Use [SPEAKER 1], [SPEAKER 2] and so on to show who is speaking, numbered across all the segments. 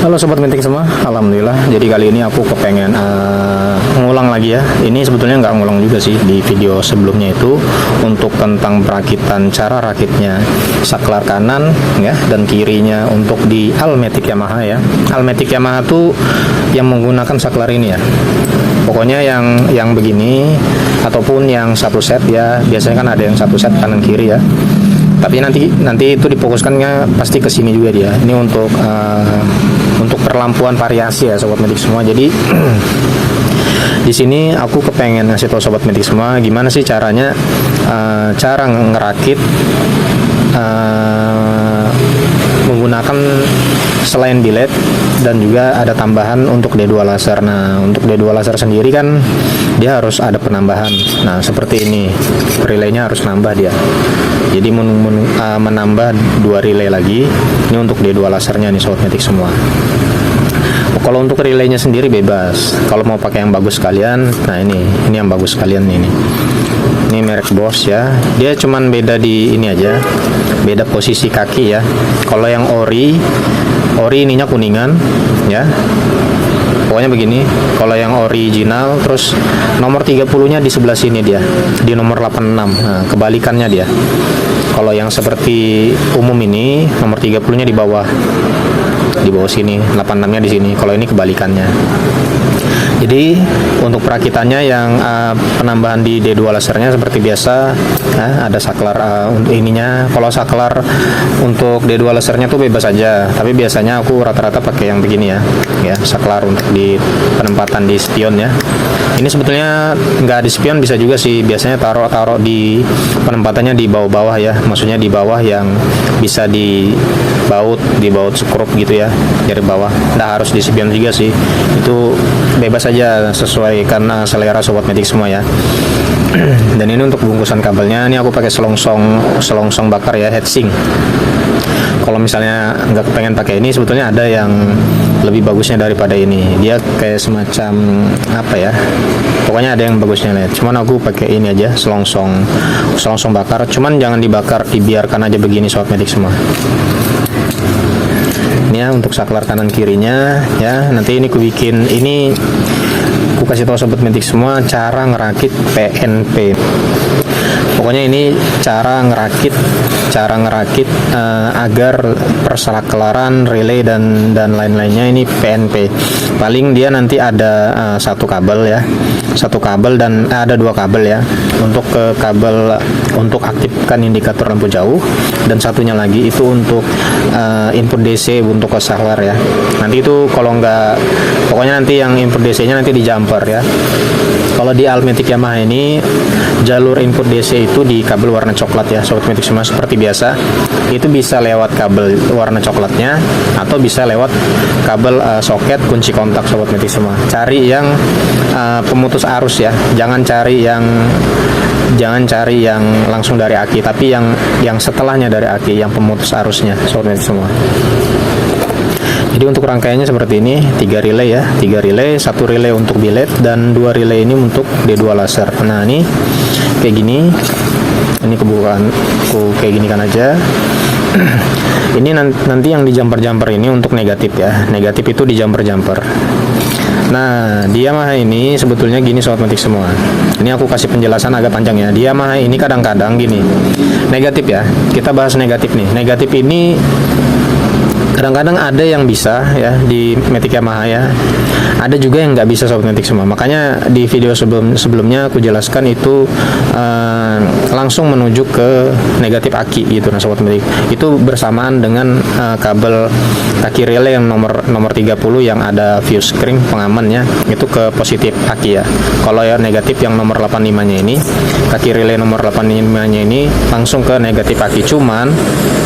[SPEAKER 1] Halo sobat metik semua, alhamdulillah. Jadi kali ini aku kepengen ngulang lagi ya. Ini sebetulnya nggak ngulang juga sih, di video sebelumnya itu untuk tentang perakitan, cara rakitnya saklar kanan ya dan kirinya untuk di Almatic Yamaha ya. Almatic Yamaha tuh yang menggunakan saklar ini ya. Pokoknya yang begini ataupun yang satu set ya. Biasanya kan ada yang satu set kanan kiri ya. Tapi nanti itu difokuskannya pasti ke sini juga dia. Ini untuk perlampuan variasi ya sobat medik semua. Jadi di sini aku kepengen ngasih tahu sobat medik semua gimana sih caranya, cara ngerakit menggunakan selain biled dan juga ada tambahan untuk D2 laser. Nah, untuk D2 laser sendiri kan dia harus ada penambahan. Nah, seperti ini. Relaynya harus nambah dia. Jadi menambah 2 relay lagi. Ini untuk D2 lasernya nih sobat metik semua. Kalau untuk relaynya sendiri bebas. Kalau mau pakai yang bagus sekalian, nah ini yang bagus sekalian ini. Ini merek Bosch ya. Dia cuman beda di ini aja. Beda posisi kaki ya. Kalau yang ori ininya kuningan ya. Pokoknya begini. Kalau yang original terus nomor 30-nya di sebelah sini dia. Di nomor 86. Nah, kebalikannya dia. Kalau yang seperti umum ini nomor 30-nya di bawah. Di bawah sini, 86-nya di sini. Kalau ini kebalikannya. Jadi untuk perakitannya yang penambahan di D2 lasernya seperti biasa ada saklar untuk ininya. Kalau saklar untuk D2 lasernya tuh bebas saja, tapi biasanya aku rata-rata pakai yang begini ya saklar untuk di penempatan di spion ya. Ini sebetulnya nggak di spion bisa juga sih, biasanya taruh di penempatannya di bawah-bawah ya, maksudnya di bawah yang bisa di baut skrup gitu ya, dari bawah. Nggak harus di spion juga sih, itu bebas aja sesuaikan selera sobat medik semua ya. Dan ini untuk bungkusan kabelnya, ini aku pakai selongsong bakar ya, heatsink. Kalau misalnya nggak pengen pakai ini, sebetulnya ada yang lebih bagusnya daripada ini. Dia kayak semacam apa ya, pokoknya ada yang bagusnya lihat. Cuman aku pakai ini aja, selongsong bakar. Cuman jangan dibakar, dibiarkan aja begini sobat medik semua. Ini ya untuk saklar kanan kirinya ya. Nanti ini aku bikin, ini aku kasih tahu sobat medik semua cara ngerakit PNP. Pokoknya ini cara ngerakit agar persaklaran relay dan lain-lainnya ini PNP. Paling dia nanti ada satu kabel dan ada 2 kabel ya, untuk ke kabel untuk aktifkan indikator lampu jauh, dan satunya lagi itu untuk input DC untuk ke saklar ya. Nanti itu kalau nggak, pokoknya nanti yang input DC nya nanti di jumper ya. Kalau di Almatic Yamaha ini jalur input DC itu di kabel warna coklat ya sobat metik semua. Seperti biasa itu bisa lewat kabel warna coklatnya atau bisa lewat kabel soket kunci kontak sobat metik semua. Cari yang pemutus arus ya, jangan cari yang langsung dari aki, tapi yang setelahnya dari aki, yang pemutus arusnya sobat metik semua. Jadi untuk rangkaiannya seperti ini, 3 relay ya, 3 relay, 1 relay untuk biled dan 2 relay ini untuk D2 laser. Nah ini kayak gini, ini aku kayak gini kan aja. Ini nanti yang di jumper ini untuk negatif ya, negatif itu di jumper. Nah di Yamaha ini sebetulnya gini sobat metik semua. Ini aku kasih penjelasan agak panjang ya. Di Yamaha ini kadang-kadang gini, negatif ya, kita bahas negatif nih. Negatif ini kadang-kadang ada yang bisa ya di Matic Yamaha ya, ada juga yang nggak bisa sobat metik semua. Makanya di video sebelumnya aku jelaskan itu langsung menuju ke negatif aki gitu. Nah sobat metik, itu bersamaan dengan kabel kaki relay yang nomor 30 yang ada fuse ring pengamannya itu ke positif aki ya. Kalau yang negatif yang nomor 85 nya ini, kaki relay nomor 85 nya ini langsung ke negatif aki. Cuman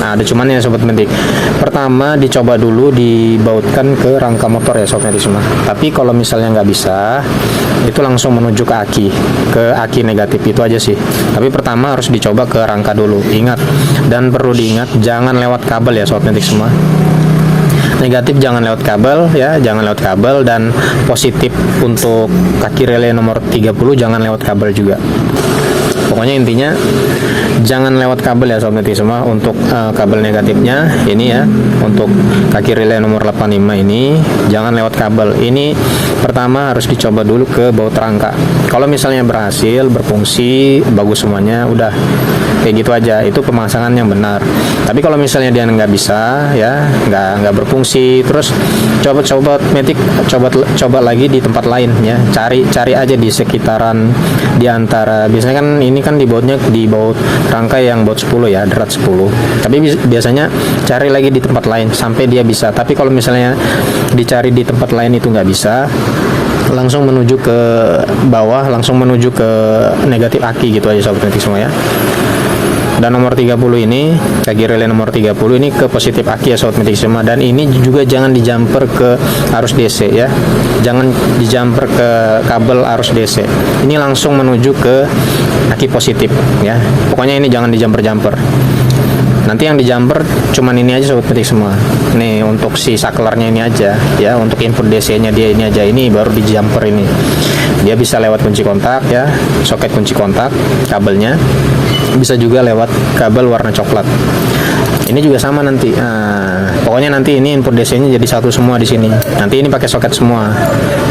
[SPEAKER 1] ada cumannya sobat metik. Pertama dicoba dulu dibautkan ke rangka motor ya sobat metik semua. Tapi kalau misalnya nggak bisa, itu langsung menuju ke aki negatif itu aja sih. Tapi pertama harus dicoba ke rangka dulu. Ingat, dan perlu diingat jangan lewat kabel ya sobat metik semua. Negatif jangan lewat kabel ya, jangan lewat kabel, dan positif untuk kaki relay nomor 30 jangan lewat kabel juga. Pokoknya intinya jangan lewat kabel ya sobat metik semua. Untuk kabel negatifnya ini ya, untuk kaki relay nomor 85 ini jangan lewat kabel. Ini pertama harus dicoba dulu ke baut rangka. Kalau misalnya berhasil, berfungsi, bagus semuanya, udah kayak gitu aja, itu pemasangan yang benar. Tapi kalau misalnya dia nggak bisa ya, nggak berfungsi, terus coba metik, coba lagi di tempat lain ya, cari aja di sekitaran, di antara, biasanya kan ini kan di baut rangka yang baut 10 ya, derat 10, tapi biasanya cari lagi di tempat lain sampai dia bisa. Tapi kalau misalnya dicari di tempat lain itu nggak bisa, langsung menuju ke bawah, langsung menuju ke negatif aki gitu aja sobat metik semua ya. Dan nomor 30 ini, kaki relay nomor 30 ini ke positif aki ya sobat metik semua. Dan ini juga jangan dijumper ke arus DC ya, jangan dijumper ke kabel arus DC, ini langsung menuju ke aki positif ya. Pokoknya ini jangan dijumper. Nanti yang dijumper cuman ini aja sobat metik semua. Nih untuk si saklarnya ini aja ya, untuk input DC nya dia ini aja, ini baru dijumper ini. Dia bisa lewat kunci kontak ya, soket kunci kontak kabelnya, bisa juga lewat kabel warna coklat. Ini juga sama nanti. Nah, pokoknya nanti ini input DC-nya jadi satu semua di sini. Nanti ini pakai soket semua.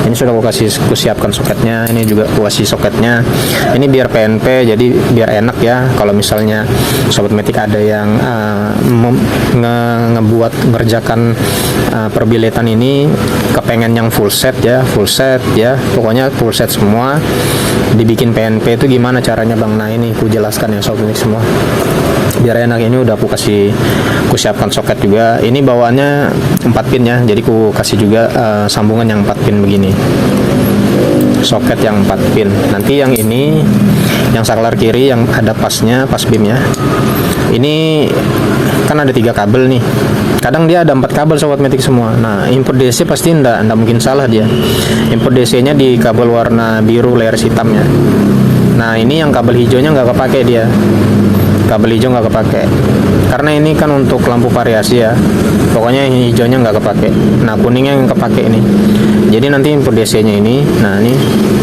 [SPEAKER 1] Ini sudah aku siapkan soketnya. Ini juga aku kasih soketnya. Ini biar PNP, jadi biar enak ya. Kalau misalnya sobat metik ada yang ngerjakan perbiletan ini, kepengen yang full set ya, pokoknya full set semua, dibikin PNP itu gimana caranya Bang? Nah ini aku jelaskan ya sobat metik semua, biar enak. Ini udah aku siapkan soket juga. Ini bawaannya 4 pin ya, jadi aku kasih juga sambungan yang 4 pin begini, soket yang 4 pin. Nanti yang ini, yang saklar kiri yang ada pasnya, pas beamnya, ini kan ada 3 kabel nih, kadang dia ada 4 kabel sobat metik semua. Nah input DC pasti enggak mungkin salah dia, input DC nya di kabel warna biru layar hitamnya. Nah ini yang kabel hijaunya nggak kepake dia, kabel hijau nggak kepake karena ini kan untuk lampu variasi ya, pokoknya hijaunya nggak kepake. Nah kuningnya yang kepake ini, jadi nanti input DC nya ini, nah ini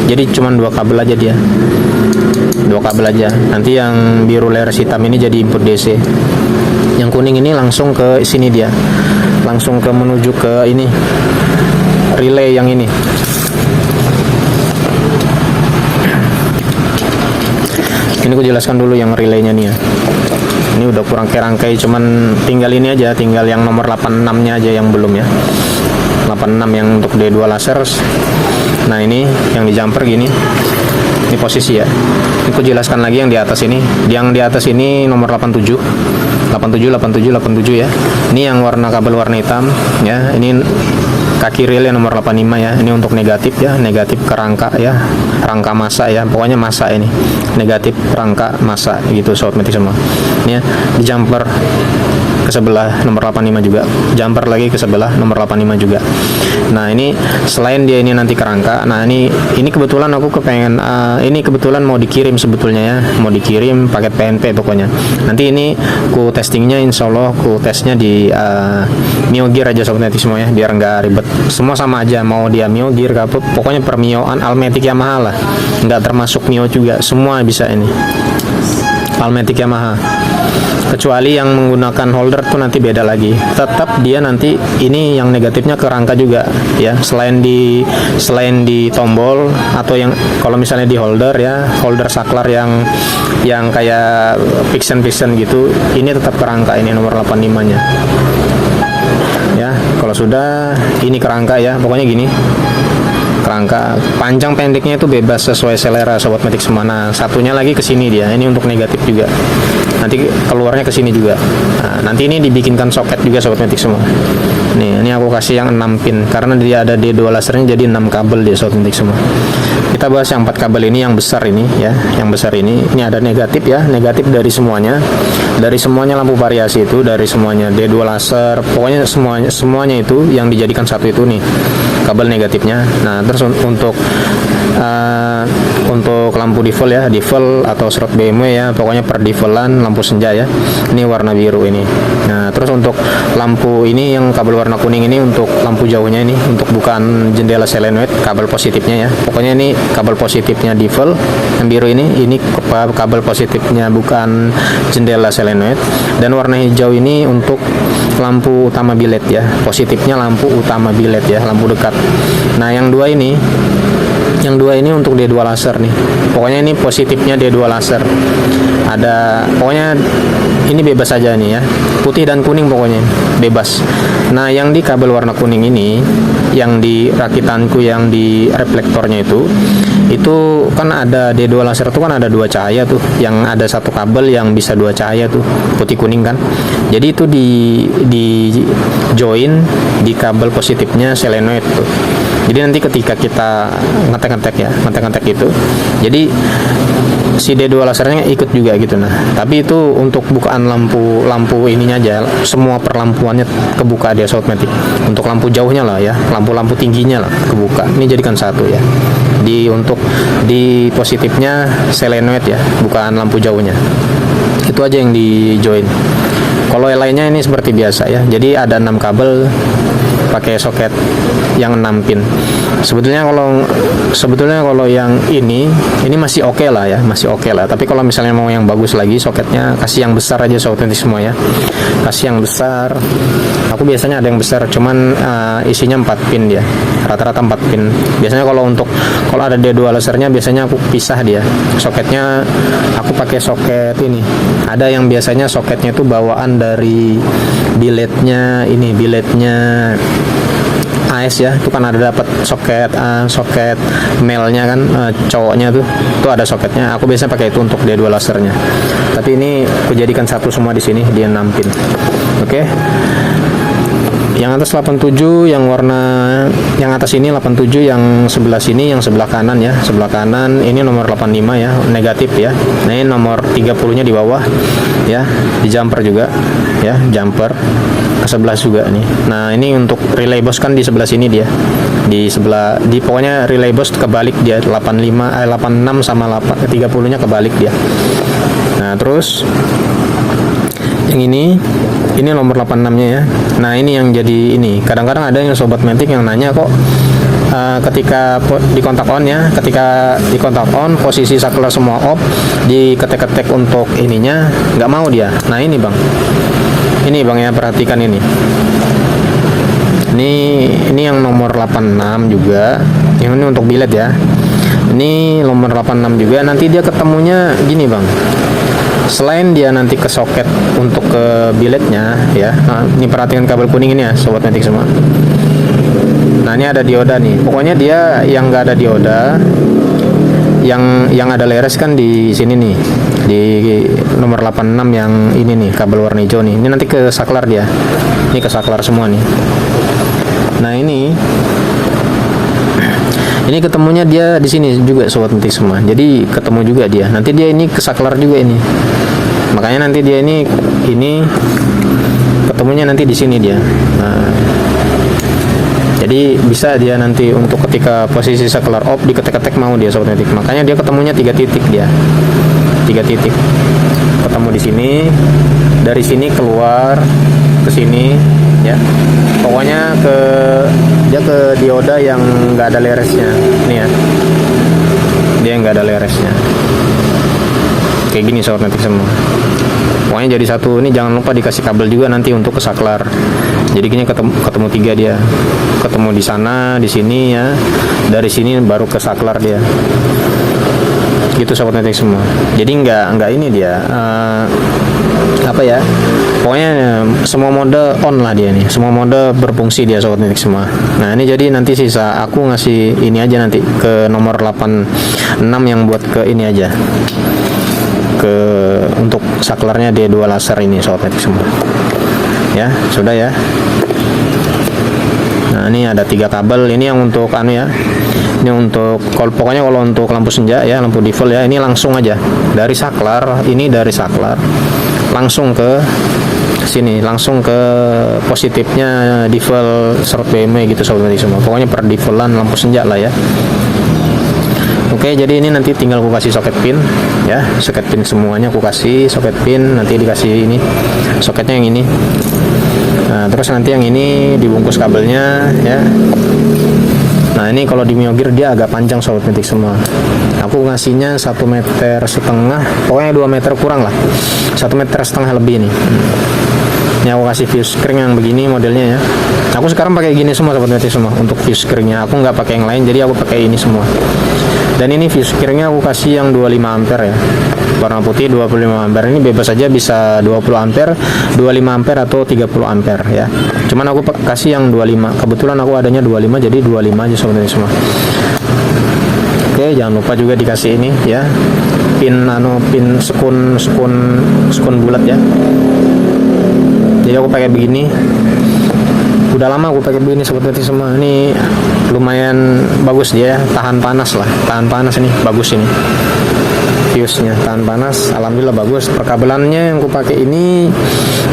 [SPEAKER 1] jadi cuma 2 kabel aja dia, 2 kabel aja. Nanti yang biru layar hitam ini jadi input DC, yang kuning ini langsung ke sini, dia langsung ke menuju ke ini relay yang ini. Ini aku jelaskan dulu yang relaynya nih ya. Ini udah kurang kerangkai, cuman tinggal ini aja, tinggal yang nomor 86 nya aja yang belum ya, 86 yang untuk D2 laser. Nah ini yang di jumper gini, ini posisi ya. Ini aku jelaskan lagi yang di atas ini, nomor 87 ya. Ini yang warna kabel warna hitam ya, ini kaki relay nomor 85 ya. Ini untuk negatif ya, negatif ke rangka ya, rangka masa ya, pokoknya masa ini, negatif rangka masa gitu sobat metik semua. Ini ya, di jumper ke sebelah nomor 85 juga, jumper lagi ke sebelah nomor 85 juga. Nah ini selain dia ini nanti ke rangka, nah ini kebetulan aku kepengen ini kebetulan mau dikirim sebetulnya ya, mau dikirim paket PNP pokoknya. Nanti ini ku testingnya, insya Allah ku tesnya di Mio Gear aja sobat metik semua ya, biar nggak ribet. Semua sama aja, mau dia Mio Gear apa, pokoknya per Mioan, Almatic Yamaha lah, nggak termasuk Mio juga, semua bisa ini Almatic Yamaha, kecuali yang menggunakan holder tuh nanti beda lagi. Tetap dia nanti ini yang negatifnya ke rangka juga ya, selain di tombol atau yang kalau misalnya di holder ya, holder saklar yang kayak pixen gitu, ini tetap ke rangka, ini nomor 85 nya ya. Kalau sudah ini ke rangka ya, pokoknya gini kerangka, panjang pendeknya itu bebas sesuai selera sobat metik semua. Nah satunya lagi ke sini dia, ini untuk negatif juga, nanti keluarnya ke sini juga. Nah, nanti ini dibikinkan soket juga sobat metik semua. Nih ini aku kasih yang 6 pin karena dia ada D2 lasernya, jadi 6 kabel dia sobat metik semua. Kita bahas yang 4 kabel ini, yang besar ini ya, yang besar ini ada negatif ya, negatif dari semuanya lampu variasi itu, dari semuanya D2 laser, pokoknya semuanya itu yang dijadikan satu itu nih kabel negatifnya. Nah terus untuk untuk lampu default ya, default atau slot BMW ya, pokoknya per defaultan lampu senja ya. Ini warna biru ini. Nah terus untuk lampu ini yang kabel warna kuning ini untuk lampu jauhnya ini, untuk bukan jendela solenoid, kabel positifnya ya. Pokoknya ini kabel positifnya default yang biru ini kabel positifnya bukan jendela solenoid. Dan warna hijau ini untuk lampu utama bilet ya, positifnya lampu utama bilet ya, lampu dekat. Nah yang dua ini untuk D2 laser nih. Pokoknya ini positifnya D2 laser. Ada, pokoknya ini bebas aja nih ya. Putih dan kuning pokoknya bebas. Nah, yang di kabel warna kuning ini, yang di rakitanku yang di reflektornya itu kan ada D2 laser tuh kan ada dua cahaya tuh. Yang ada satu kabel yang bisa dua cahaya tuh, putih kuning kan. Jadi itu di join di kabel positifnya solenoid tuh. Jadi nanti ketika kita ngetek itu, jadi si D2 lasernya ikut juga gitu. Nah, tapi itu untuk bukaan lampu ininya aja, semua perlampuannya kebuka dia Soundmatic. Untuk lampu jauhnya lah ya, lampu tingginya lah kebuka. Ini jadikan satu ya. Untuk di positifnya solenoid ya, bukan lampu jauhnya. Itu aja yang di join. Kalau yang lainnya ini seperti biasa ya. Jadi ada 6 kabel pakai soket yang 6 pin. Sebetulnya kalau yang ini masih oke lah ya, masih oke lah. Tapi kalau misalnya mau yang bagus lagi soketnya, kasih yang besar aja Soundmatic semua ya. Kasih yang besar. Aku biasanya ada yang besar, cuman isinya 4 pin dia. Rata-rata 4 pin. Biasanya kalau ada D2 lasernya biasanya aku pisah dia. Soketnya aku pakai soket ini. Ada yang biasanya soketnya itu bawaan dari biletnya AS ya, itu kan ada dapat soket melnya kan, cowoknya tuh ada soketnya. Aku biasanya pakai itu untuk D2 lasernya. Tapi ini aku jadikan satu semua di sini, dia 6 pin. Oke. Yang atas 87, yang atas ini 87, yang sebelah sini, yang sebelah kanan ya, sebelah kanan ini nomor 85 ya, negatif ya. Nah ini nomor 30 nya di bawah ya, di jumper juga ya, jumper ke sebelah juga nih. Nah ini untuk relay box kan di sebelah sini dia, pokoknya relay box kebalik dia, 86 sama 30 nya kebalik dia. Nah terus yang ini nomor 86 nya ya. Nah ini yang jadi ini, kadang-kadang ada yang sobat Matic yang nanya kok ketika di kontak on ya, ketika di kontak on posisi saklar semua off, di ketek-ketek untuk ininya nggak mau dia. Nah ini bang ya, perhatikan ini yang nomor 86 juga, yang ini untuk bilet ya. Ini nomor 86 juga, nanti dia ketemunya gini bang, selain dia nanti ke soket untuk ke biletnya ya. Nah, ini perhatikan kabel kuning ini ya sobat Matic semua. Nah ini ada dioda nih, pokoknya dia yang nggak ada dioda, yang ada leres kan di sini nih, di nomor 86 yang ini nih, kabel warna hijau nih. Ini nanti ke saklar dia, ini ke saklar semua nih. Nah ini ketemunya dia di sini juga sobat Matic semua. Jadi ketemu juga dia. Nanti dia ini ke saklar juga ini. Makanya nanti dia ini ketemunya nanti di sini dia. Nah, jadi bisa dia nanti untuk ketika posisi saklar off diketek-ketek mau dia sobat Matic. Makanya dia ketemunya 3 titik dia. 3 titik. Ketemu di sini, dari sini keluar ke sini ya. Pokoknya dia ke dioda yang nggak ada leresnya nih ya, dia nggak ada leresnya kayak gini sobat Matic semua. Pokoknya jadi satu. Ini jangan lupa dikasih kabel juga nanti untuk ke saklar. Jadi kayaknya ketemu 3 dia, ketemu di sana, di sini ya, dari sini baru ke saklar dia gitu sobat Matic semua. Jadi nggak ini dia apa ya, pokoknya semua mode on lah dia nih, semua mode berfungsi dia sobat Matic semua. Nah ini jadi nanti sisa aku ngasih ini aja nanti ke nomor 86 yang buat ke ini aja, ke untuk saklarnya D2 laser ini sobat Matic semua ya, sudah ya. Nah ini ada 3 kabel, ini yang untuk ya, ini untuk pokoknya kalau untuk lampu senja ya, lampu default ya, ini langsung aja dari saklar, ini dari saklar langsung ke sini, langsung ke positifnya default slot BMW gitu sobat Matic semua. Pokoknya per defaultan lampu senja lah ya. Oke, jadi ini nanti tinggal aku kasih soket pin ya, soket pin semuanya aku kasih soket pin, nanti dikasih ini soketnya yang ini. Nah, terus nanti yang ini dibungkus kabelnya ya. Nah, ini kalau di Mio Gear dia agak panjang sobat metik semua. Aku ngasihnya 1,5 meter, pokoknya 2 meter kurang lah, 1,5 meter lebih nih. Ini aku kasih fuse screen yang begini modelnya ya. Aku sekarang pakai gini semua sobat metik semua untuk fuse screen-nya. Aku nggak pakai yang lain, jadi aku pakai ini semua. Dan ini fuse screen-nya aku kasih yang 25 ampere ya. Warna putih 25 ampere. Ini bebas saja bisa 20 ampere, 25 ampere atau 30 ampere ya. Cuman aku kasih yang 25. Kebetulan aku adanya 25, jadi 25 aja sobat metik semua. Oke, jangan lupa juga dikasih ini ya. Pin sekun bulat ya. Jadi aku pakai begini. Udah lama aku pakai begini sobat metik semua. Ini lumayan bagus dia, tahan panas lah. Tahan panas ini, bagus ini. Fuse-nya tahan panas, alhamdulillah bagus. Perkabelannya yang aku pakai ini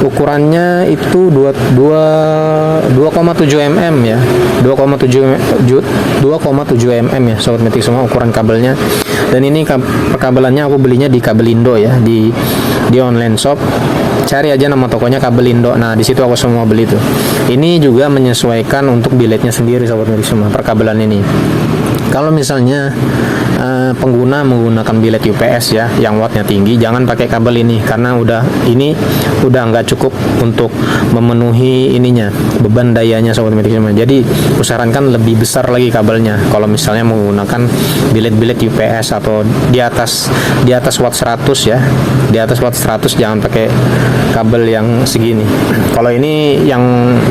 [SPEAKER 1] ukurannya itu 2,7 mm ya. 2,7 mm ya sobat metik semua ukuran kabelnya. Dan ini perkabelannya aku belinya di Kabelindo ya, di online shop. Cari aja nama tokonya Kabelindo. Nah, di situ aku semua beli tuh. Ini juga menyesuaikan untuk biletnya sendiri sobat metik semua, perkabelan ini. Kalau misalnya pengguna menggunakan bilet UPS ya yang wattnya tinggi, jangan pakai kabel ini karena udah nggak cukup untuk memenuhi ininya, beban dayanya sobat metik semua. Jadi kusarankan lebih besar lagi kabelnya kalau misalnya menggunakan bilet-bilet UPS atau di atas watt 100 ya. Di atas watt 100 jangan pakai kabel yang segini. Kalau ini yang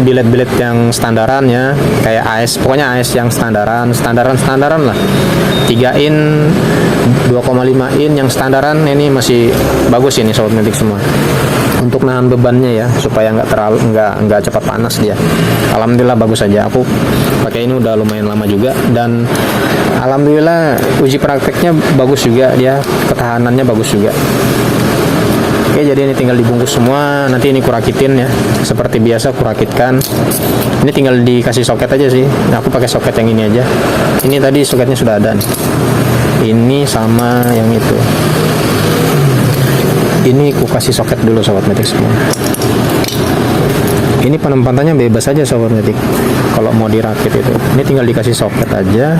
[SPEAKER 1] bilet-bilet yang standaran ya, kayak AS, pokoknya AS yang standaran lah, 3 in 2,5 in yang standaran ini masih bagus ini sobat metik semua untuk nahan bebannya ya, supaya nggak cepat panas dia. Alhamdulillah bagus aja. Aku pakai ini udah lumayan lama juga dan alhamdulillah uji prakteknya bagus juga, dia ketahanannya bagus juga. Oke, jadi ini tinggal dibungkus semua. Nanti ini kurakitin ya, seperti biasa kurakitkan. Ini tinggal dikasih soket aja sih. Nah, aku pakai soket yang ini aja. Ini tadi soketnya sudah ada nih. Ini sama yang itu. Ini aku kasih soket dulu sobat metik semua. Ini penempatannya bebas aja sobat metik. Kalau mau dirakit itu, ini tinggal dikasih soket aja.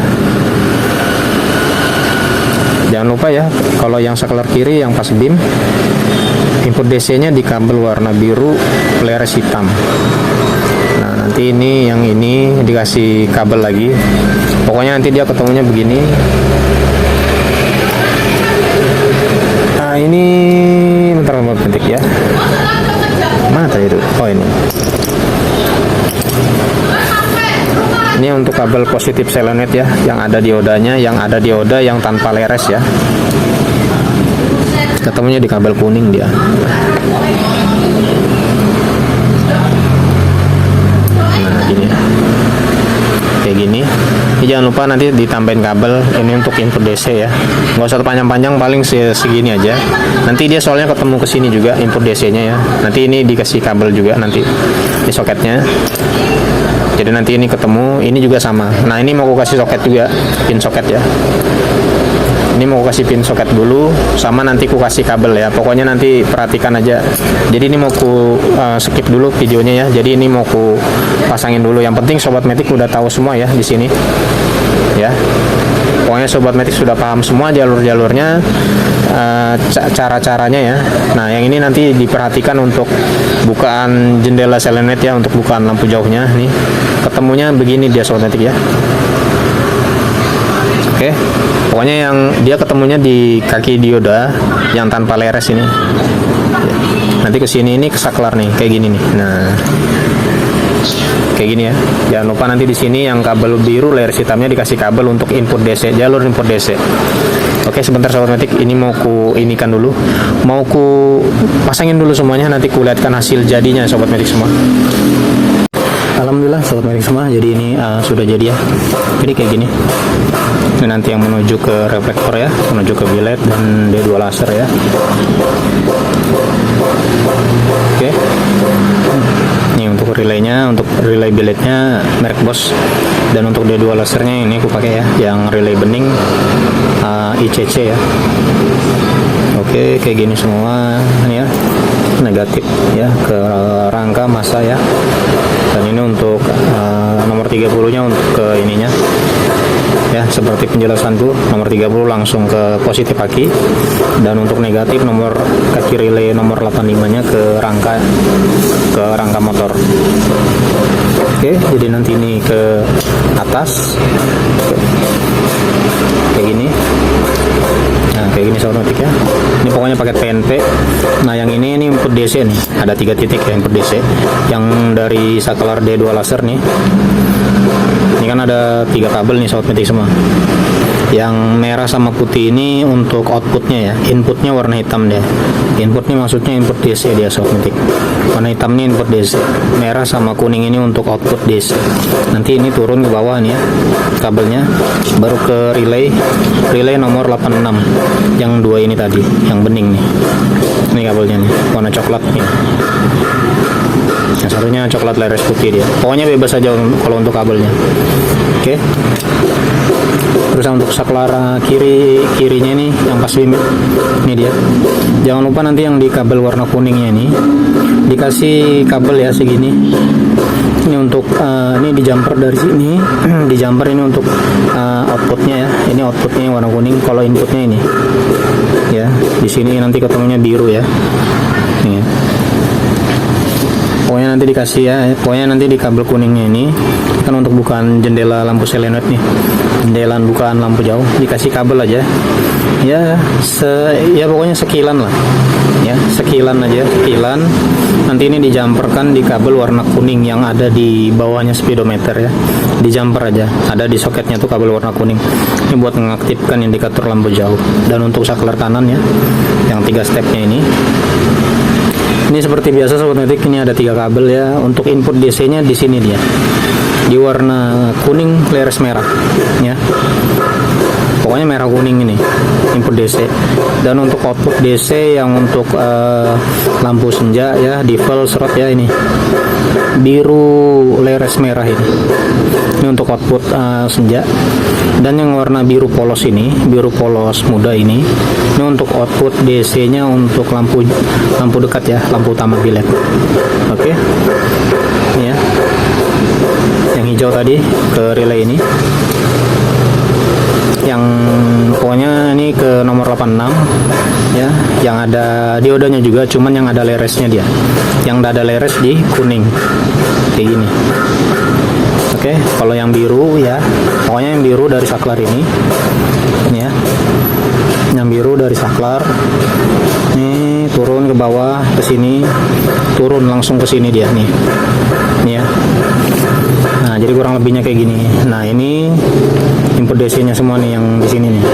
[SPEAKER 1] Jangan lupa ya, kalau yang saklar kiri yang pas beam, input DC-nya di kabel warna biru flares hitam. Nah, nanti ini yang ini dikasih kabel lagi. Pokoknya nanti dia ketemunya begini. Nah, ini bentar petik ya. Mana tadi itu? Oh, ini. Ini untuk kabel positif selenit ya, yang ada diodanya, yang tanpa leres ya. Ketemunya di kabel kuning dia. Nah, gini. Kayak gini. Ini jangan lupa nanti ditambahin kabel ini untuk input DC ya. Nggak usah panjang-panjang, paling segini aja. Nanti dia soalnya ketemu ke sini juga input DC-nya ya. Nanti ini dikasih kabel juga nanti di soketnya. Jadi nanti ini ketemu, ini juga sama. Nah, ini mau aku kasih soket juga, pin soket ya. Ini mau kasih pin soket dulu, sama nanti aku kasih kabel ya. Pokoknya nanti perhatikan aja. Jadi ini mau aku skip dulu videonya ya. Jadi ini mau aku pasangin dulu. Yang penting sobat metik udah tahu semua ya di sini. Ya. Pokoknya sobat metik sudah paham semua jalur-jalurnya, cara-caranya ya. Nah, yang ini nanti diperhatikan untuk bukaan jendela selenet ya, untuk bukaan lampu jauhnya nih. Ketemunya begini dia sobat metik ya. Oke. Pokoknya yang dia ketemunya di kaki dioda yang tanpa leres ini. Nanti ke sini ini ke saklar nih, kayak gini nih. Nah, kayak gini ya. Jangan lupa nanti di sini yang kabel biru leres hitamnya dikasih kabel untuk input DC, jalur input DC. Oke, sebentar sobat metik, ini mau ku inikan dulu. Mau ku pasangin dulu semuanya, nanti ku lihatkan hasil jadinya sobat metik semua. Alhamdulillah sobat metik semua, jadi ini sudah jadi ya. Jadi kayak gini. Ini nanti yang menuju ke reflektor ya, menuju ke bilet dan D2 laser ya. Oke. Ini untuk untuk relaynya, untuk relay billetnya merek Bosch, dan untuk D2 lasernya ini aku pakai ya yang relay bening ICC ya. Oke, kayak gini semua ini ya, negatif ya ke rangka massa ya, dan ini untuk nomor 30 nya untuk ke ininya ya, seperti penjelasanku, nomor 30 langsung ke positif aki, dan untuk negatif nomor kaki relay nomor 85 nya ke rangka motor. Oke, jadi nanti ini ke atas kayak gini. Nah, kayak gini otomatis ya. Ini pokoknya pakai PNP. Nah, yang ini input DC nih. Ada 3 titik ya input DC. Yang dari saklar D2 laser nih. Ini kan ada 3 kabel nih sobat metik semua. Yang merah sama putih ini untuk outputnya ya. Inputnya warna hitam deh. Inputnya maksudnya input DC dia sobat metik. Warna hitam ini input DC. Merah sama kuning ini untuk output DC. Nanti ini turun ke bawah nih ya kabelnya. Baru ke relay nomor 86. Yang 2 ini tadi, yang bening nih. Ini kabelnya nih, warna coklat nih. Yang satunya coklat leres putih dia. Pokoknya bebas aja kalau untuk kabelnya. Oke. Terus untuk saklar kirinya nih yang pas limit. Ini dia. Jangan lupa nanti yang di kabel warna kuningnya ini dikasih kabel ya segini. Ini untuk ini di jumper dari sini, di jumper ini untuk outputnya ya. Ini outputnya yang warna kuning. Kalau inputnya ini, ya di sini nanti ketemunya biru ya. Nih. Pokoknya nanti dikasih ya. Pokoknya nanti di kabel kuningnya ini kan untuk bukaan jendela lampu selenoid nih, jendela bukaan lampu jauh, dikasih kabel aja. Ya, ya pokoknya sekilan lah. Ya, sekilan aja, sekilan. Nanti ini dijumperkan di kabel warna kuning yang ada di bawahnya speedometer ya. Dijumper aja. Ada di soketnya tuh kabel warna kuning. Ini buat mengaktifkan indikator lampu jauh. Dan untuk saklar kanan ya, yang 3 stepnya ini. Ini seperti biasa sobat metik, ini ada 3 kabel ya. Untuk input DC-nya di sini dia. Di warna kuning leres merah ya. Pokoknya merah kuning ini input DC. Dan untuk output DC yang untuk lampu senja ya, divel serot ya, ini biru leres merah ini. Ini untuk output senja. Dan yang warna biru polos ini, biru polos muda ini untuk output DC-nya untuk lampu dekat ya, lampu utama bilet. Oke. Ini ya. Yang hijau tadi ke relay ini. Yang pokoknya ini ke nomor 86 ya, yang ada diodanya juga, cuman yang ada leresnya dia, yang ada leres di kuning kayak gini. Oke, kalau yang biru ya, pokoknya yang biru dari saklar ini ya, yang biru dari saklar ini turun ke bawah ke sini, turun langsung ke sini dia nih ya. Nah, jadi kurang lebihnya kayak gini. Nah, ini input DC-nya semua nih yang di sini nih.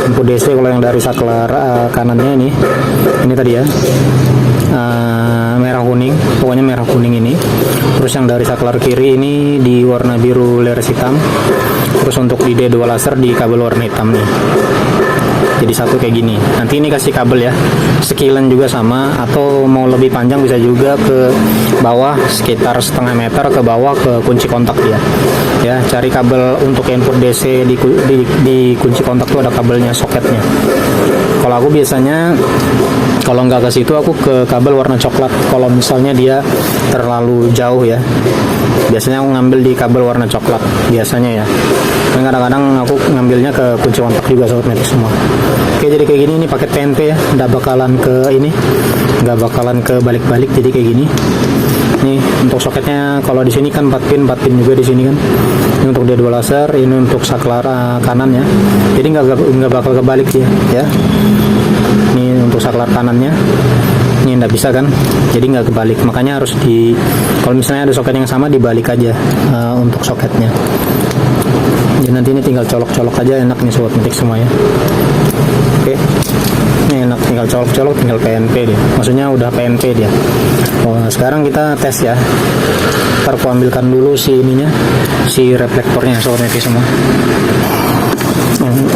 [SPEAKER 1] Input DC kalau yang dari saklar kanannya ini tadi ya. Merah kuning, pokoknya merah kuning ini. Terus yang dari saklar kiri ini di warna biru leres hitam. Terus untuk di D2 laser di kabel warna hitam nih. Jadi satu kayak gini. Nanti ini kasih kabel ya, sekilan juga sama, atau mau lebih panjang bisa juga ke bawah sekitar setengah meter ke bawah ke kunci kontak dia. Ya, cari kabel untuk input DC di kunci kontak tuh ada kabelnya, soketnya. Kalau aku biasanya kalau nggak ke situ aku ke kabel warna coklat. Kalau misalnya dia terlalu jauh ya, biasanya aku ngambil di kabel warna coklat biasanya ya. Dan kadang-kadang aku ngambilnya ke kunci kontak juga sobat metik semua. Oke, jadi kayak gini, ini pakai PNP ya, nggak bakalan ke ini, nggak bakalan ke balik-balik, jadi kayak gini. Nih untuk soketnya, kalau di sini kan 4 pin juga di sini kan. Ini untuk D2 laser, ini untuk saklar kanan ya. Jadi nggak bakal kebalik dia ya. Ini untuk saklar kanannya, ini nggak bisa kan, jadi nggak kebalik. Makanya harus kalau misalnya ada soket yang sama dibalik aja untuk soketnya. Jadi nanti ini tinggal colok-colok aja, enak nih sobat metik semua ya. Oke, ini enak, tinggal colok-colok, tinggal PNP dia. Maksudnya udah PNP dia. Nah, sekarang kita tes ya. Ntar aku ambilkan dulu si reflektornya sobat metik semua.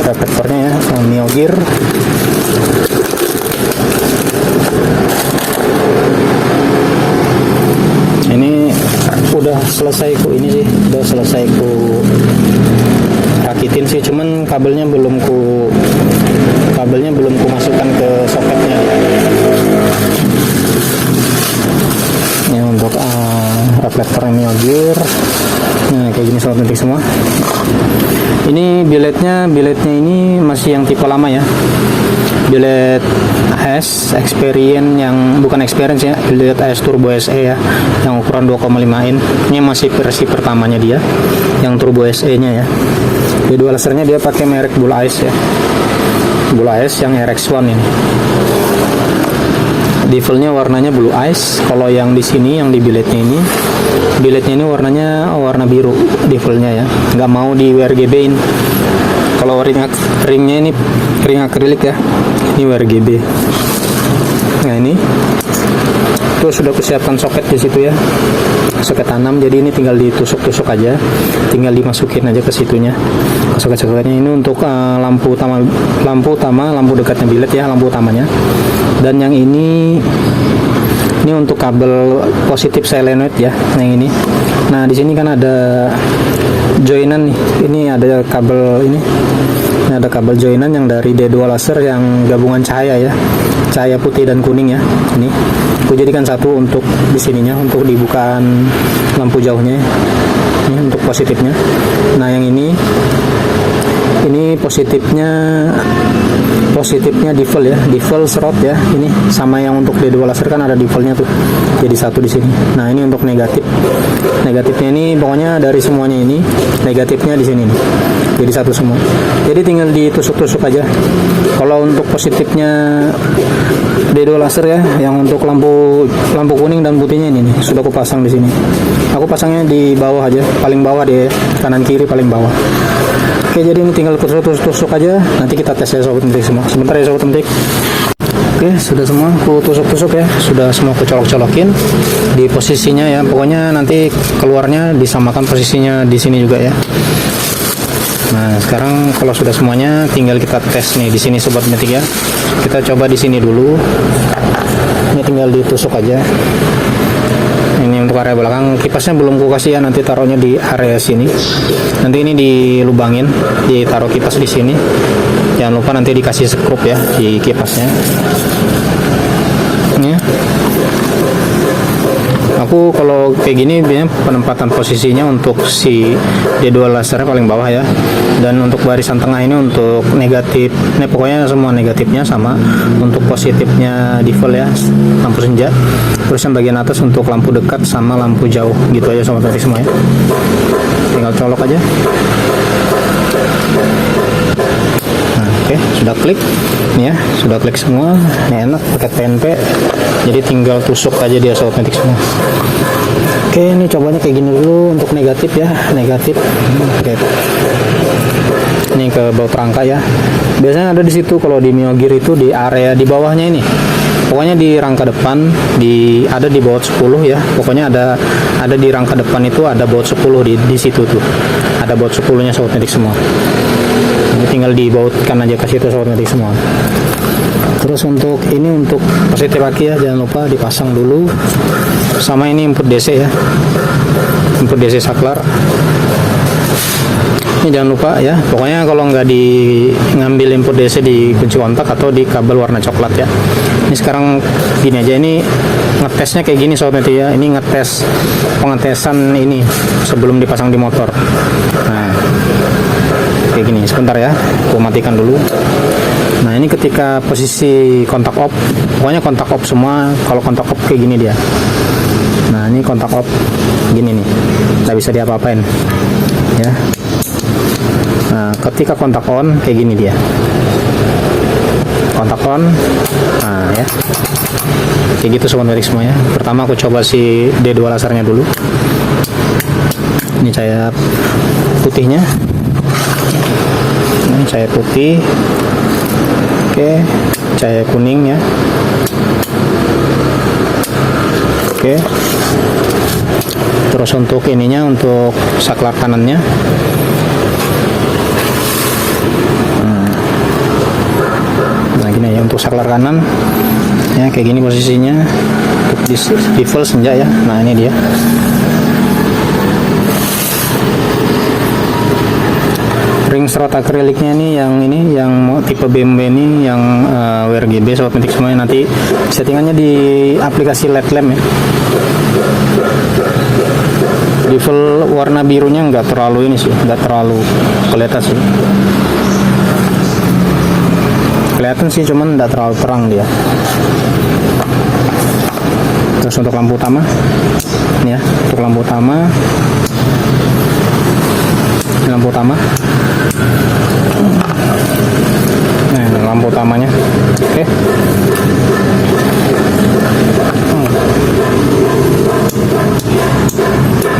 [SPEAKER 1] Reflektornya ya, Mio Gear. Ini udah selesai ku ini sih, udah selesai ku rakitin sih, cuman kabelnya belum ku masukkan ke soketnya. Ini untuk reflektor Miyogir. Nah, kayak gini sobat metik semua. Ini biletnya ini masih yang tipe lama ya. Bilet AS Experience, yang bukan Experience ya, bilet AS Turbo SE ya, yang ukuran 2,5 in. Ini masih versi pertamanya dia, yang Turbo SE nya ya. D2 lasernya dia pakai merek Bull Ice ya, Bull Ice yang RX1 ini. Divelnya warnanya Blue Ice. Kalau yang di sini, yang di biletnya ini warnanya warna biru divelnya ya, nggak mau di WRGB-in. Kalau ringnya ini ring akrilik ya, ini WRGB. Nah, ini tuh sudah persiapkan soket di situ ya, soket tanam. Jadi ini tinggal ditusuk-tusuk aja, tinggal dimasukin aja ke situnya, ke soket-soketnya. Ini untuk lampu utama, lampu dekatnya bilet ya, lampu utamanya. Dan yang ini untuk kabel positif solenoid ya, yang ini. Nah, di sini kan ada joinan nih. Ini ada kabel ini ada kabel joinan yang dari D2 laser yang gabungan cahaya ya, cahaya putih dan kuning ya. Ini aku jadikan satu untuk di sininya, untuk dibukaan lampu jauhnya. Ini untuk positifnya. Nah, yang ini positifnya divel ya, divel serot ya. Ini sama yang untuk D2 laser kan ada divelnya tuh, jadi satu di sini. Nah, ini untuk negatifnya ini pokoknya dari semuanya ini negatifnya di sini nih, jadi satu semua. Jadi tinggal ditusuk-tusuk aja. Kalau untuk positifnya D2 laser ya, yang untuk lampu kuning dan putihnya ini nih, sudah aku pasang di sini. Aku pasangnya di bawah aja, paling bawah deh, kanan kiri paling bawah. Oke, jadi ini tinggal tusuk aja. Nanti kita tes ya sobat metik semua. Sebentar ya sobat metik. Oke, sudah semua aku tusuk-tusuk ya, sudah semua aku colok-colokin di posisinya ya. Pokoknya nanti keluarnya disamakan posisinya di sini juga ya. Nah, sekarang kalau sudah semuanya tinggal kita tes nih di sini sobat metik ya. Kita coba di sini dulu. Ini tinggal ditusuk aja. Ini untuk area belakang, kipasnya belum ku kasih ya, nanti taruhnya di area sini. Nanti ini dilubangin, ditaruh kipas di sini. Jangan lupa nanti dikasih skrup ya di kipasnya. Ini. Aku kalau kayak gini biasanya penempatan posisinya untuk si D2 lasernya paling bawah ya, dan untuk barisan tengah ini untuk negatif. Ini pokoknya semua negatifnya sama. Untuk positifnya divel ya, lampu senja. Terus yang bagian atas untuk lampu dekat sama lampu jauh, gitu aja sobat metik semua ya. Tinggal colok aja. Nah, oke, sudah klik nih ya, sudah klik semua. Ini enak pakai TNP, jadi tinggal tusuk aja dia sobat metik semua. Oke, ini cobanya kayak gini dulu untuk negatif ya, negatif. Oke, ini ke baut rangka ya. Biasanya ada di situ kalau di Miyogir itu di area di bawahnya ini. Pokoknya di rangka depan ada di baut 10 ya. Pokoknya ada di rangka depan itu ada baut 10 di situ tuh. Ada baut 10-nya sobat metik semua. Ini tinggal dibautkan aja ke situ sobat metik semua. Terus untuk positif aki ya, jangan lupa dipasang dulu. Sama ini input DC ya, input DC saklar. Ini jangan lupa ya, pokoknya kalau nggak ngambil input DC di kunci kontak atau di kabel warna coklat ya. Ini sekarang gini aja, ini ngetesnya kayak gini sobat metik ya. Ini ngetes pengetesan ini sebelum dipasang di motor. Nah, kayak gini. Sebentar ya, aku matikan dulu. Nah, ini ketika posisi kontak off, pokoknya kontak off semua. Kalau kontak off kayak gini dia. Nah, ini kontak off gini nih, nggak bisa diapa-apain ya. Nah, ketika kontak on kayak gini dia, kontak on. Nah ya, kayak gitu sobat metik semua ya. Pertama aku coba si D2 lasernya dulu. Ini cahaya putihnya, ini cahaya putih. Oke, cahaya kuning ya. Oke, terus untuk ininya, untuk saklar kanannya. Nah, gini ya untuk saklar kanan ya, kayak gini posisinya. untuk di full senja ya. Nah ini dia. Ring serot akriliknya ini yang tipe BMW ini yang WRGB sobat metik semuanya. Nanti settingannya di aplikasi LED lamp ya. Di full warna birunya nggak terlalu ini sih, nggak terlalu kelihatan sih. Kelihatan sih, cuman nggak terlalu terang dia. Terus untuk lampu utama, ini ya, untuk lampu utama. Lampu utama. Nah, lampu utamanya. Oke.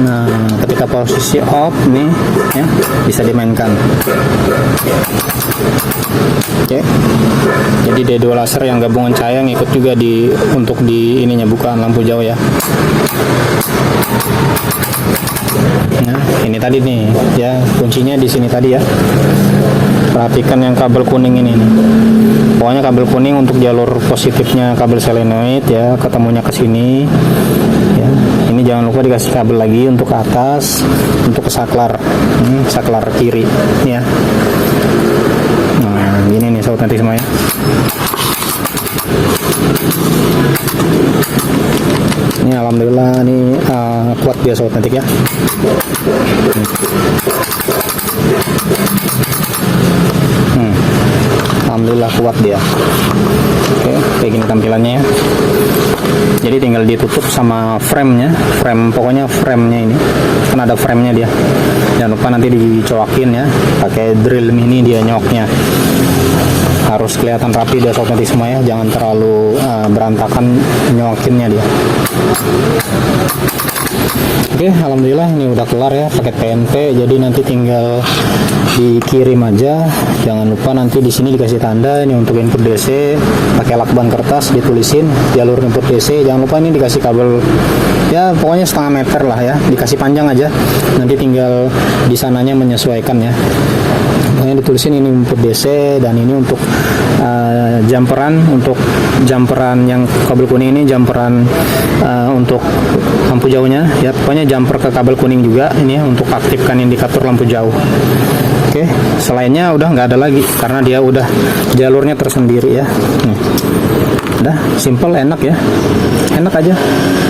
[SPEAKER 1] Nah, ketika posisi off nih ya, bisa dimainkan. Oke. Jadi D2 laser yang gabungan cahaya ngikut juga untuk di ininya, bukan lampu jauh ya. Nah, ini tadi nih ya, kuncinya di sini tadi ya. Perhatikan yang kabel kuning ini nih. Pokoknya kabel kuning untuk jalur positifnya kabel selenoid ya, ketemunya ke sini. Ya, ini jangan lupa dikasih kabel lagi untuk ke atas, untuk ke saklar. Saklar kiri ya. Nah, ini nih sobat nanti semuanya. Ini alhamdulillah ini kuat dia sobat nanti ya. Alhamdulillah kuat dia. Oke, kayak gini tampilannya ya. Jadi tinggal ditutup sama frame-nya, pokoknya frame-nya ini kan ada frame-nya dia. Jangan lupa nanti dicoakin ya, pakai drill mini dia nyoknya. Harus kelihatan rapi dia sobat nanti semua ya, jangan terlalu berantakan nyokinnya dia. Oke, alhamdulillah ini udah kelar ya paket PNP. Jadi nanti tinggal dikirim aja. Jangan lupa nanti di sini dikasih tanda ini untuk input DC, pakai lakban kertas ditulisin jalur input DC. Jangan lupa ini dikasih kabel ya, pokoknya setengah meter lah ya, dikasih panjang aja. Nanti tinggal di sananya menyesuaikan ya. Pokoknya ditulisin ini input DC dan ini untuk jumperan yang kabel kuning ini jumperan untuk lampu jauhnya ya. Pokoknya jumper ke kabel kuning juga ini ya, untuk aktifkan indikator lampu jauh. Oke, selainnya udah nggak ada lagi karena dia udah jalurnya tersendiri ya. Udah simple, enak ya, enak aja.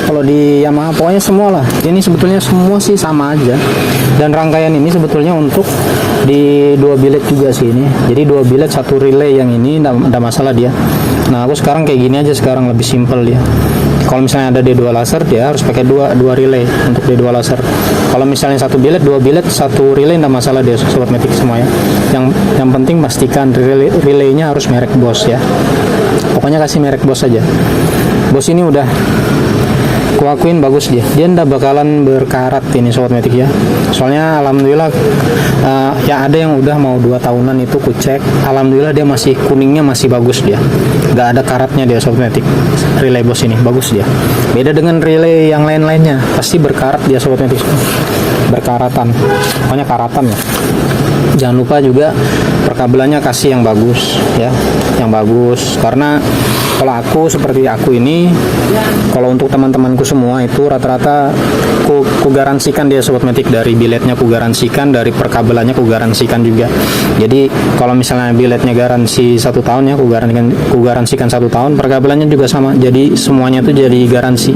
[SPEAKER 1] Kalau di Yamaha pokoknya semua lah, ini sebetulnya semua sih sama aja. Dan rangkaian ini sebetulnya untuk di 2 bilet juga sih ini. Jadi 2 bilet 1 relay yang ini nggak masalah dia. Nah aku sekarang kayak gini aja, sekarang lebih simple dia. Kalau misalnya ada D2 laser dia harus pakai dua relay untuk D2 laser. Kalau misalnya 1 bilet, 2 bilet, 1 relay nggak masalah dia sobat metik semua ya. Yang penting pastikan relaynya harus merek Bosch ya. Pokoknya kasih merek Bosch aja. Bosch ini udah kuakuin bagus dia ndak bakalan berkarat ini sobat metik ya. Soalnya alhamdulillah ya ada yang udah mau 2 tahunan itu ku cek, alhamdulillah dia masih kuningnya masih bagus dia, nggak ada karatnya dia sobat metik. Relay Bosch ini bagus dia, beda dengan relay yang lain-lainnya pasti berkarat dia sobat metik, berkaratan, pokoknya karatan ya. Jangan lupa juga perkabelannya kasih yang bagus ya, yang bagus. Karena kalau aku seperti aku ini, kalau untuk teman-temanku semua itu rata-rata ku garansikan dia sobat metik, dari biletnya ku garansikan, dari perkabelannya ku garansikan juga. Jadi kalau misalnya biletnya garansi 1 tahun ya, ku garansikan 1 tahun, perkabelannya juga sama. Jadi semuanya itu jadi garansi.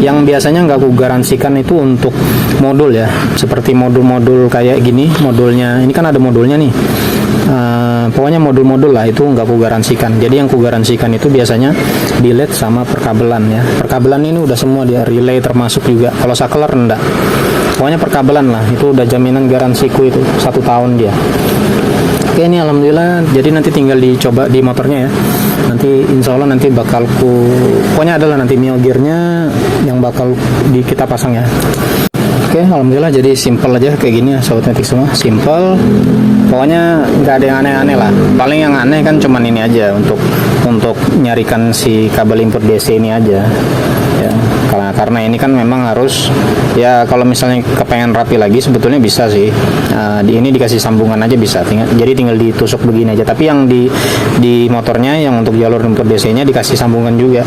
[SPEAKER 1] Yang biasanya nggak ku garansikan itu untuk modul ya, seperti modul-modul kayak gini, modulnya ini kan ada modulnya nih. Pokoknya modul-modul lah itu nggak ku garansikan. Jadi yang ku garansikan itu biasanya bilet sama perkabelan ya. Perkabelan ini udah semua dia, relay termasuk juga. Kalau saklar enggak. Pokoknya perkabelan lah itu udah jaminan garansiku itu 1 tahun dia. Oke, ini alhamdulillah. Jadi nanti tinggal dicoba di motornya ya. Nanti insya Allah nanti bakal pokoknya adalah nanti Mio gearnya yang bakal kita pasang ya. Oke, alhamdulillah jadi simple aja kayak gini ya sobat metik semua, simple. Pokoknya nggak ada yang aneh-aneh lah. Paling yang aneh kan cuman ini aja untuk nyarikan si kabel input DC ini aja. Ya, karena ini kan memang harus ya, kalau misalnya kepengen rapi lagi sebetulnya bisa sih. Ini dikasih sambungan aja bisa, jadi tinggal ditusuk begini aja. Tapi yang di motornya yang untuk jalur input DC nya dikasih sambungan juga,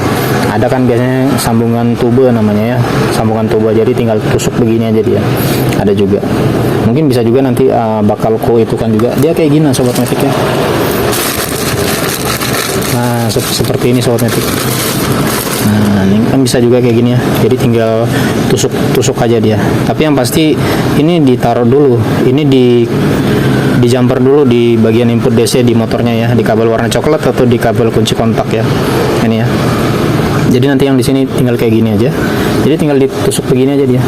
[SPEAKER 1] ada kan biasanya sambungan tube namanya ya, sambungan tube, jadi tinggal tusuk begini aja dia, ada juga. Mungkin bisa juga nanti bakal itu kan juga dia kayak gini sobat metik ya. Nah seperti ini sobat metik. Nah ini kan bisa juga kayak gini ya, jadi tinggal tusuk aja dia. Tapi yang pasti ini ditaruh dulu, ini di jumper dulu di bagian input DC di motornya ya, di kabel warna coklat atau di kabel kunci kontak ya, ini ya. Jadi nanti yang di sini tinggal kayak gini aja, jadi tinggal ditusuk begini aja dia.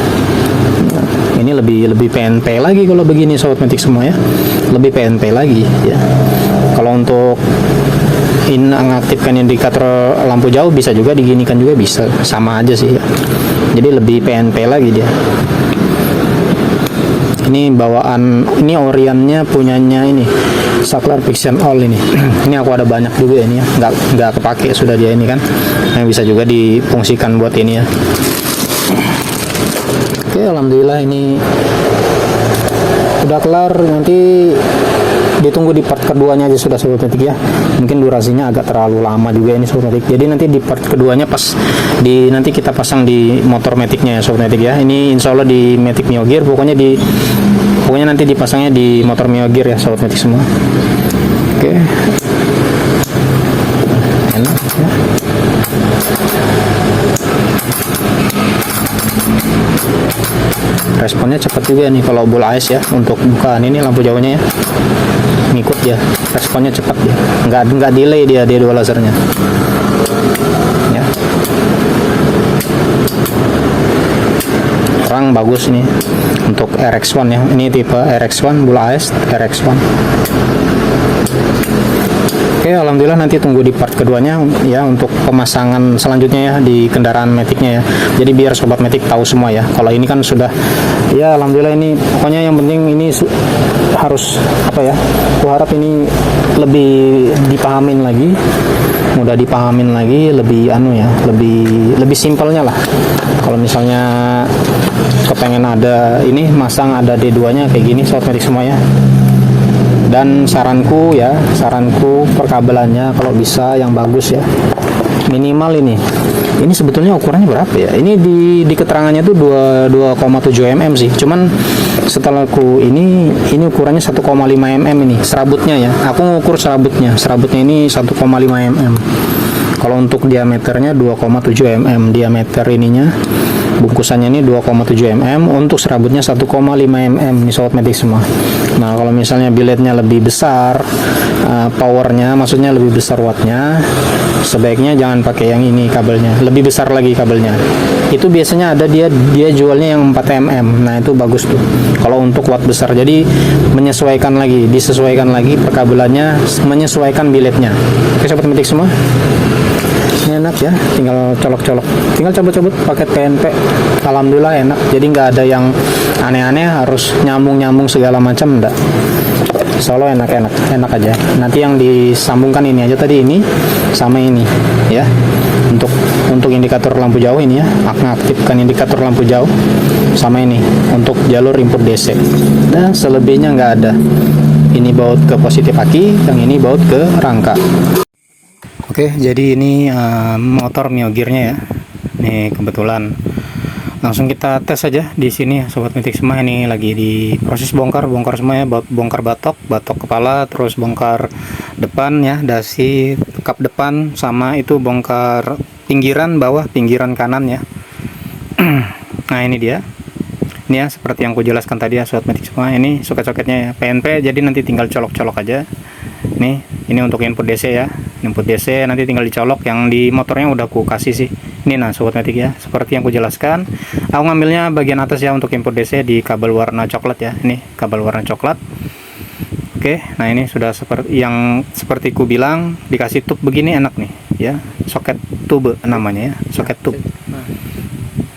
[SPEAKER 1] Nah, ini lebih PNP lagi kalau begini sobat metik semua ya, lebih PNP lagi ya. Kalau untuk mengaktifkan indikator lampu jauh bisa juga diginikan juga bisa, sama aja sih ya. Jadi lebih PNP lagi dia. Ini bawaan, ini oriannya punyanya ini Saklar Fiction All ini. Ini aku ada banyak juga ini ya, nggak kepake sudah dia ini kan, yang bisa juga difungsikan buat ini ya. Oke, alhamdulillah ini udah kelar. Nanti ditunggu di part keduanya aja sudah sobat metik ya, mungkin durasinya agak terlalu lama juga ini sobat metik. Jadi nanti di part keduanya pas nanti kita pasang di motor metiknya ya sobat metik ya. Ini insya Allah di Matic Mio Gear, pokoknya nanti dipasangnya di motor Mio Gear ya sobat metik semua. Oke, enak ya. Responnya cepat juga nih kalau bull eyes ya, untuk bukaan ini lampu jauhnya ya, ngikut ya, responnya cepat ya, nggak delay dia dua lasernya ya. Terang bagus nih untuk RX1 ya, ini tipe RX1 bull eyes RX1. Oke, alhamdulillah nanti tunggu di part keduanya ya untuk pemasangan selanjutnya ya di kendaraan metiknya ya. Jadi biar sobat metik tahu semua ya. Kalau ini kan sudah ya, alhamdulillah ini pokoknya yang penting ini harus apa ya? Aku harap ini lebih dipahamin lagi, mudah dipahamin lagi, lebih ya, lebih simpelnya lah. Kalau misalnya kepengen ada ini masang ada D2-nya kayak gini sobat metik semua ya. Dan saranku perkabelannya kalau bisa yang bagus ya, minimal ini sebetulnya ukurannya berapa ya, ini di keterangannya tuh 2,7 mm sih, cuman setelah ini ukurannya 1,5 mm ini serabutnya ya. Aku ngukur serabutnya ini 1,5 mm. Kalau untuk diameternya 2,7 mm diameter ininya, bungkusannya ini 2,7 mm, untuk serabutnya 1,5 mm nih sobat metik semua. Nah kalau misalnya biletnya lebih besar, powernya maksudnya lebih besar wattnya, sebaiknya jangan pakai yang ini kabelnya, lebih besar lagi kabelnya. Itu biasanya ada dia jualnya yang 4 mm. Nah itu bagus tuh kalau untuk watt besar. Jadi disesuaikan lagi perkabelannya, menyesuaikan biletnya. Oke sobat metik semua, ini enak ya, tinggal colok-colok, tinggal cabut-cabut paket PNP. Alhamdulillah enak, jadi nggak ada yang aneh-aneh harus nyambung segala macam, enggak. Solo enak aja. Nanti yang disambungkan ini aja tadi, ini sama ini ya, untuk indikator lampu jauh ini ya, mengaktifkan indikator lampu jauh sama ini untuk jalur input DC. Dan selebihnya nggak ada. Ini baut ke positif aki, yang ini baut ke rangka. Oke, jadi ini motor Mio Gear-nya ya. Ini kebetulan langsung kita tes aja di sini sobat metik semua. Ini lagi di proses bongkar semua ya, bongkar batok kepala, terus bongkar depan ya, dasi kap depan, sama itu bongkar pinggiran bawah, pinggiran kanan ya. Nah ini dia. Ini ya seperti yang ku jelaskan tadi ya sobat metik semua. Ini soket-soketnya ya PNP, jadi nanti tinggal colok-colok aja. Ini untuk input DC ya. Input DC nanti tinggal dicolok, yang di motornya udah aku kasih sih. Ini nah sobat metik ya, seperti yang ku jelaskan. Aku ngambilnya bagian atas ya untuk input DC di kabel warna coklat ya. Ini kabel warna coklat. Oke, nah ini sudah seperti ku bilang, dikasih tube begini enak nih ya. Soket tube namanya ya, soket tube.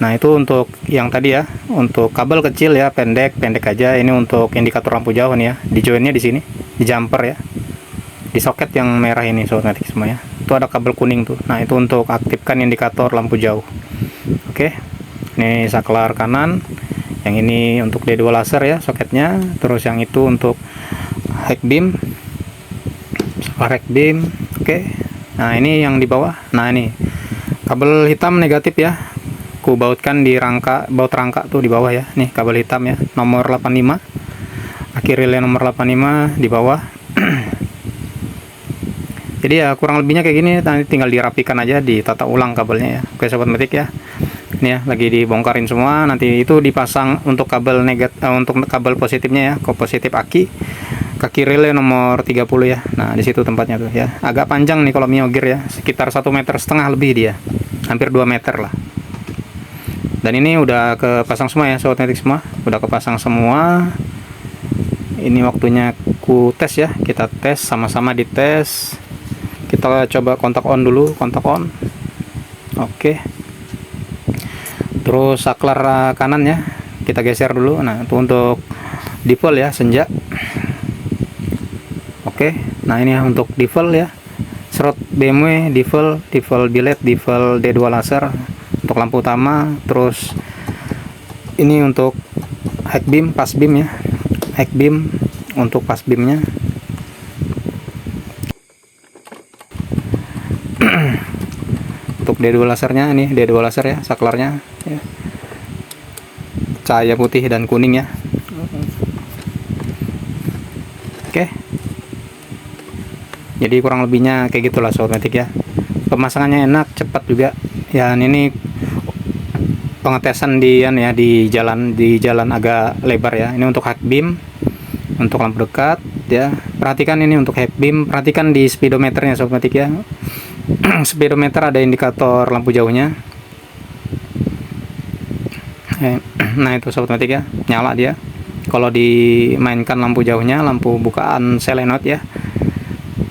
[SPEAKER 1] Nah itu untuk yang tadi ya, untuk kabel kecil ya, pendek aja. Ini untuk indikator lampu jauh nih ya, di joinnya di sini, di jumper ya, di soket yang merah ini sobat metik semua ya. Itu ada kabel kuning tuh. Nah itu untuk aktifkan indikator lampu jauh. Oke. Ini saklar kanan, yang ini untuk D2 laser ya soketnya, terus yang itu untuk hex beam, saklar hex beam. Oke. Nah ini yang di bawah. Nah ini kabel hitam negatif ya, ku bautkan di rangka, baut rangka tuh di bawah ya. Nih kabel hitam ya, nomor 85, akhir relay nomor 85 di bawah. Jadi ya kurang lebihnya kayak gini, nanti tinggal dirapikan aja, ditata ulang kabelnya ya. Oke sobat metik ya, ini ya lagi dibongkarin semua. Nanti itu dipasang untuk kabel untuk kabel positifnya ya, ke positif aki, kaki relay nomor 30 ya. Nah di situ tempatnya tuh ya, agak panjang nih kalau miogir ya, sekitar 1,5 meter lebih dia, hampir 2 meter lah. Dan ini udah kepasang semua ya sobat metik semua, udah kepasang semua. Ini waktunya ku tes ya, kita tes sama-sama, dites. Kita coba kontak on dulu, kontak on. Oke. Terus saklar kanan ya, kita geser dulu. Nah itu untuk default ya, senja. Oke. Nah ini ya untuk default ya, slot BMW default, default billet, default D2 laser untuk lampu utama. Terus ini untuk hex beam, pas beam ya, hex beam untuk pas beamnya. Untuk D2 lasernya, ini D2 laser ya, saklarnya ya, cahaya putih dan kuning ya. Oke, jadi kurang lebihnya kayak gitulah sobat metik ya. Pemasangannya enak, cepat juga ya. Ini pengetesan di ya, di jalan agak lebar ya. Ini untuk hex beam, untuk lampu dekat ya. Perhatikan ini untuk hex beam, perhatikan di speedometernya sobat metik ya. Speedometer ada indikator lampu jauhnya. Nah itu sobat metik ya, nyala dia. Kalau dimainkan lampu jauhnya, lampu bukaan selenot ya.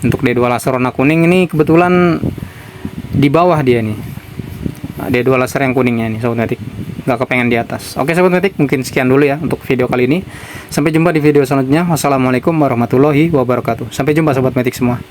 [SPEAKER 1] Untuk D2 laser warna kuning ini kebetulan di bawah dia nih. D2 laser yang kuningnya nih sobat metik, nggak kepengen di atas. Oke sobat metik, mungkin sekian dulu ya untuk video kali ini. Sampai jumpa di video selanjutnya. Wassalamualaikum warahmatullahi wabarakatuh. Sampai jumpa sobat metik semua.